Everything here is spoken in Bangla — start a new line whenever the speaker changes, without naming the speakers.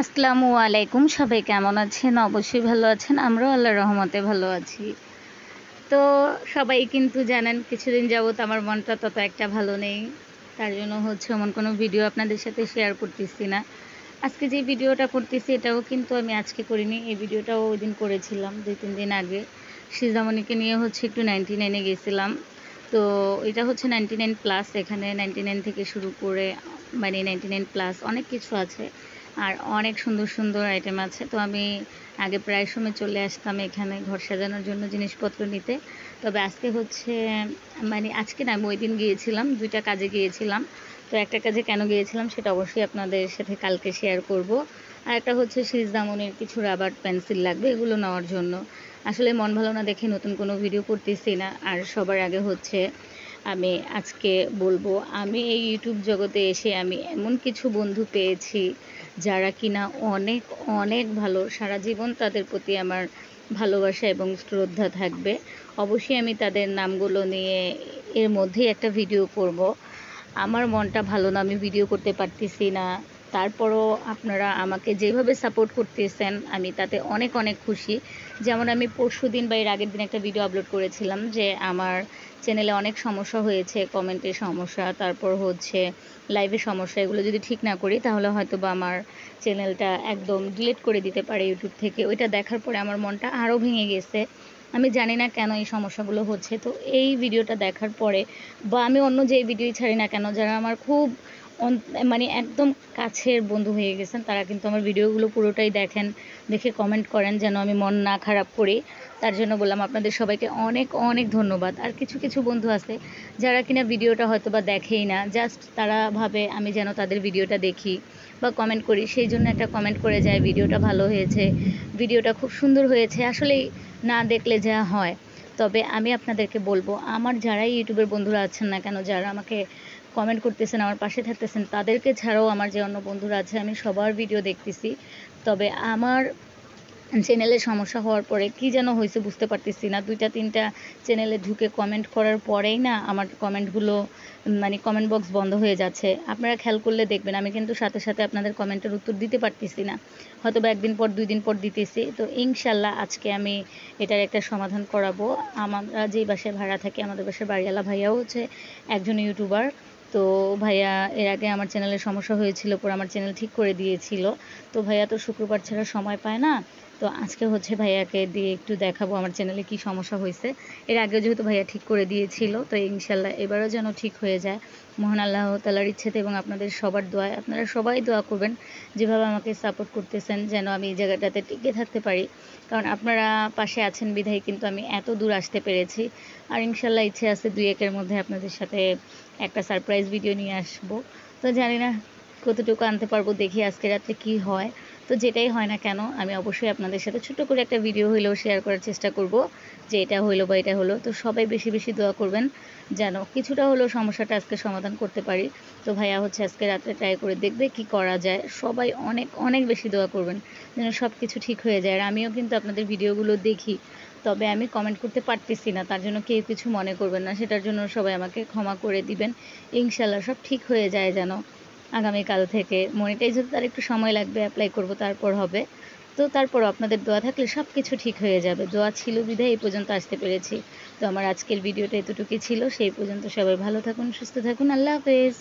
আসসালামু আলাইকুম। সবাই কেমন আছেন? অবশ্যই ভালো আছেন। আমরাও আল্লাহর রহমতে ভালো আছি। তো সবাই কিন্তু জানেন কিছুদিন যাবত আমার মনটা তত একটা ভালো নেই। তার জন্য এমন কোনো ভিডিও আপনাদের সাথে শেয়ার করতেছি না। আজকে যে ভিডিওটা করতেছি এটাও কিন্তু আমি আজকে করিনি। এই ভিডিওটাও ওইদিন করেছিলাম ২-৩ দিন আগে। সিজামণিকে নিয়ে একটু 99 এ গেছিলাম। তো এটা 99 প্লাস, এখানে 99 থেকে শুরু করে 99 প্লাস অনেক কিছু আছে। আর অনেক সুন্দর সুন্দর আইটেম আছে। তো আমি আগে প্রায় সময় চলে আসতাম এখানে ঘর সাজানোর জন্য জিনিসপত্র নিতে। তবে আজকে আজকে না, আমি ওই দিন গিয়েছিলাম, 2টা কাজে গিয়েছিলাম। তো একটা কাজে কেন গিয়েছিলাম সেটা অবশ্যই আপনাদের সাথে কালকে শেয়ার করব। আর একটা সিজদামনির কিছু রাবার পেন্সিল লাগবে, এগুলো নেওয়ার জন্য। আসলে মন ভালো না দেখে নতুন কোনো ভিডিও করতেছি না। আর সবার আগে আমি আজকে বলবো, আমি এই ইউটিউব জগতে এসে আমি এমন কিছু বন্ধু পেয়েছি যারা কিনা অনেক অনেক ভালো। সারা জীবন তাদের প্রতি আমার ভালোবাসা এবং শ্রদ্ধা থাকবে। অবশ্যই আমি তাদের নামগুলো নিয়ে এর মধ্যেই একটা ভিডিও করব। আমার মনটা ভালো না, আমি ভিডিও করতে পারতেছি না। তারপরও আপনারা আমাকে যেভাবে সাপোর্ট করতেছেন আমি তাতে অনেক অনেক খুশি। যেমন আমি পরশুদিন বা এর আগের দিন একটা ভিডিও আপলোড করেছিলাম যে আমার চ্যানেলে অনেক সমস্যা হয়েছে, কমেন্টের সমস্যা, তারপর লাইভের সমস্যা। এগুলো যদি ঠিক না করি তাহলে হয়তো বা আমার চ্যানেলটা একদম ডিলিট করে দিতে পারে ইউটিউব থেকে। ওইটা দেখার পরে আমার মনটা আরও ভেঙে গেছে। আমি জানি না কেন এই সমস্যাগুলো হচ্ছে। তো এই ভিডিওটা দেখার পরে বা আমি অন্য যেই ভিডিওই ছাড়ি না কেন, যারা আমার খুব একদম কাছের বন্ধু হয়ে গেছেন তারা কিন্তু আমার ভিডিওগুলো পুরোটাই দেখেন, দেখে কমেন্ট করেন যেন আমি মন না খারাপ করি। তার জন্য বললাম আপনাদের সবাইকে অনেক অনেক ধন্যবাদ। আর কিছু কিছু বন্ধু আছে যারা কিনা ভিডিওটা হয়তো বা দেখেই না, জাস্ট তারা ভাবে আমি যেন তাদের ভিডিওটা দেখি বা কমেন্ট করি, সেই জন্য একটা কমেন্ট করে যায় ভিডিওটা ভালো হয়েছে, ভিডিওটা খুব সুন্দর হয়েছে। আসলেই না দেখলে যা হয়। তবে আমি আপনাদেরকে বলবো, আমার যারাই ইউটিউবের বন্ধুরা আছেন না কেন, যারা আমাকে কমেন্ট করতেছেন, আমার পাশে থাকতেছেন, তাদেরকে ছাড়াও আমার যে অন্য বন্ধুরা আছে আমি সবার ভিডিও দেখতেছি। তবে আমার চ্যানেলে সমস্যা হওয়ার পরে কি যেন হয়েছে বুঝতে পারতেছি না, 2-3টা চ্যানেলে ঢুকে কমেন্ট করার পরেই না আমার কমেন্টগুলো কমেন্ট বক্স বন্ধ হয়ে যাচ্ছে। আপনারা খেয়াল করলে দেখবেন আমি কিন্তু সাথে সাথে আপনাদের কমেন্টের উত্তর দিতে পারতেছি না, হয়তো বা 1 দিন পর 2 দিন পর দিতেছি। তো ইনশাল্লাহ আজকে আমি এটার একটা সমাধান করাবো। আমরা যেই বাসায় ভাড়া থাকি, আমাদের বাসার বাড়িওয়ালা ভাইয়াও একজন ইউটিউবার। তো ভাইয়া এর আগে আমার চ্যানেলের সমস্যা হয়েছিল, পরে আমার চ্যানেল ঠিক করে দিয়েছিল। তো ভাইয়া তো শুক্রবার ছাড়া সময় পায় না। তো আজকে ভাইয়াকে দিয়ে একটু দেখাবো আমার চ্যানেলে কি সমস্যা হয়েছে। এর আগেও যেহেতু ভাইয়া ঠিক করে দিয়েছিল, তো ইনশাল্লাহ এবারও যেন ঠিক হয়ে যায় মহান আল্লাহ তাআলার ইচ্ছেতে এবং আপনাদের সবার দোয়ায়। আপনারা সবাই দোয়া করবেন যেভাবে আমাকে সাপোর্ট করতেছেন যেন আমি এই জায়গাটাতে টিকে থাকতে পারি। কারণ আপনারা পাশে আছেন বিধায় কিন্তু আমি এত দূর আসতে পেরেছি। আর ইনশাল্লাহ ইচ্ছে আছে 2-1 এর মধ্যে আপনাদের সাথে একটা সারপ্রাইজ ভিডিও নিয়ে আসবো। তো জানি না কতটুকু আনতে পারবো, দেখি আজকে রাত্রে কি হয়। তো যেটাই হয় না কেন আমি অবশ্যই আপনাদের সাথে ছোট্ট করে একটা ভিডিও হইলেও শেয়ার করার চেষ্টা করব যে এটা হইলো বা এটা হলো। তো সবাই বেশি বেশি দোয়া করবেন যেন কিছুটা হলেও সমস্যাটা আজকে সমাধান করতে পারি। তো ভাইয়া আজকে রাত্রে ট্রাই করে দেখবে কি করা যায়। সবাই অনেক অনেক বেশি দোয়া করবেন যেন সব কিছু ঠিক হয়ে যায়। আর আমিও কিন্তু আপনাদের ভিডিওগুলো দেখি, তবে আমি কমেন্ট করতে পারতেছি না, তার জন্য কেউ কিছু মনে করবেন না, সেটার জন্য সবাই আমাকে ক্ষমা করে দিবেন। ইনশাল্লাহ সব ঠিক হয়ে যায় যেন আগামীকাল থেকে। মনিটাইজ হতে তার একটু সময় লাগবে, অ্যাপ্লাই করব তারপর হবে। তো তারপরও আপনাদের দোয়া থাকলে সব কিছু ঠিক হয়ে যাবে। দোয়া ছিল বিধায় এই পর্যন্ত আসতে পেরেছি। তো আমার আজকের ভিডিওটা এতটুকুই ছিল। সেই পর্যন্ত সবাই ভালো থাকুন, সুস্থ থাকুন। আল্লাহ হাফেজ।